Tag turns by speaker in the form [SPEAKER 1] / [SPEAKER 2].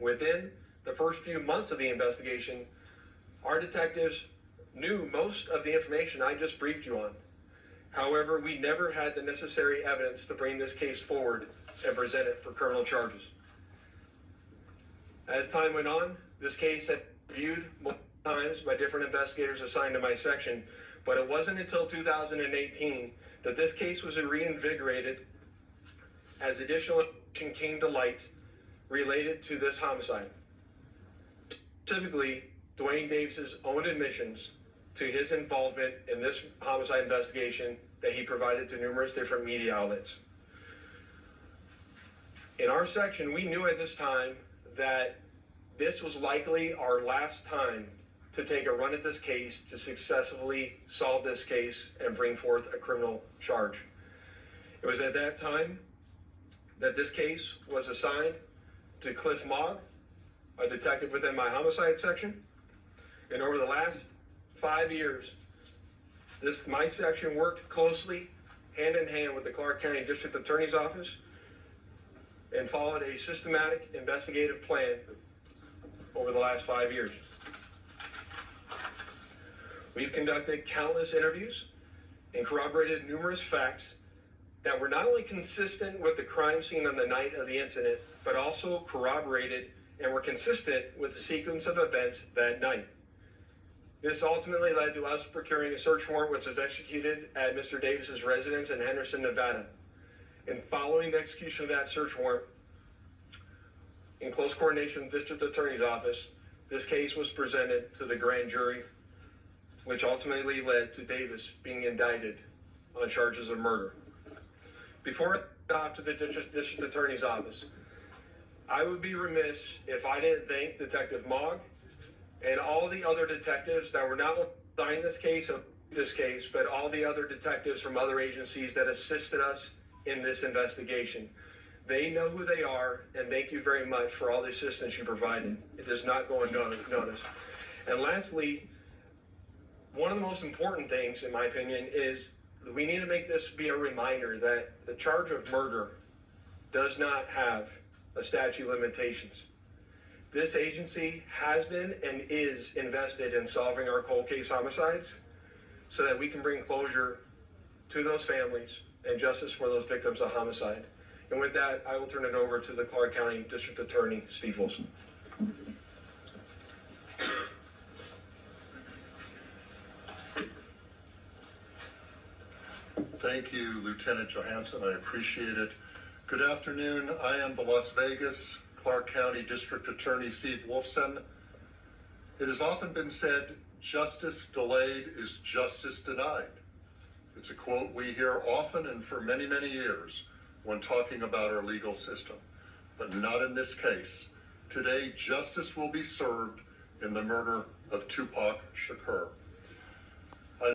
[SPEAKER 1] Within the first few months of the investigation, our detectives knew most of the information I just briefed you on. However, we never had the necessary evidence to bring this case forward and present it for criminal charges. As time went on, this case had been reviewed multiple times by different investigators assigned to my section, but it wasn't until 2018 that this case was reinvigorated as additional information came to light related to this homicide. Specifically, Dwayne Davis's own admissions to his involvement in this homicide investigation that he provided to numerous different media outlets. In our section, we knew at this time that this was likely our last time to take a run at this case to successfully solve this case and bring forth a criminal charge. It was at that time that this case was assigned to Cliff Mogg, a detective within my homicide section. And over the last 5 years, my section worked closely, hand in hand with the Clark County District Attorney's Office and followed a systematic investigative plan over the last 5 years. We've conducted countless interviews and corroborated numerous facts that were not only consistent with the crime scene on the night of the incident, but also corroborated and were consistent with the sequence of events that night. This ultimately led to us procuring a search warrant which was executed at Mr. Davis's residence in Henderson, Nevada. And following the execution of that search warrant, in close coordination with the District Attorney's Office, this case was presented to the grand jury, which ultimately led to Davis being indicted on charges of murder. Before I get off to the District Attorney's Office, I would be remiss if I didn't thank Detective Mogg and all the other detectives that were not assigned this case, but all the other detectives from other agencies that assisted us in this investigation. They know who they are, and thank you very much for all the assistance you provided. It does not go unnoticed. And lastly, one of the most important things, in my opinion, is we need to make this be a reminder that the charge of murder does not have a statute of limitations. This agency has been and is invested in solving our cold case homicides so that we can bring closure to those families and justice for those victims of homicide. And with that, I will turn it over to the Clark County District Attorney, Steve Wilson.
[SPEAKER 2] Thank you, Lieutenant Johansson. I appreciate it. Good afternoon. I am the Las Vegas, Clark County District Attorney Steve Wolfson. It has often been said, justice delayed is justice denied. It's a quote we hear often and for many, many years when talking about our legal system, but not in this case. Today, justice will be served in the murder of Tupac Shakur.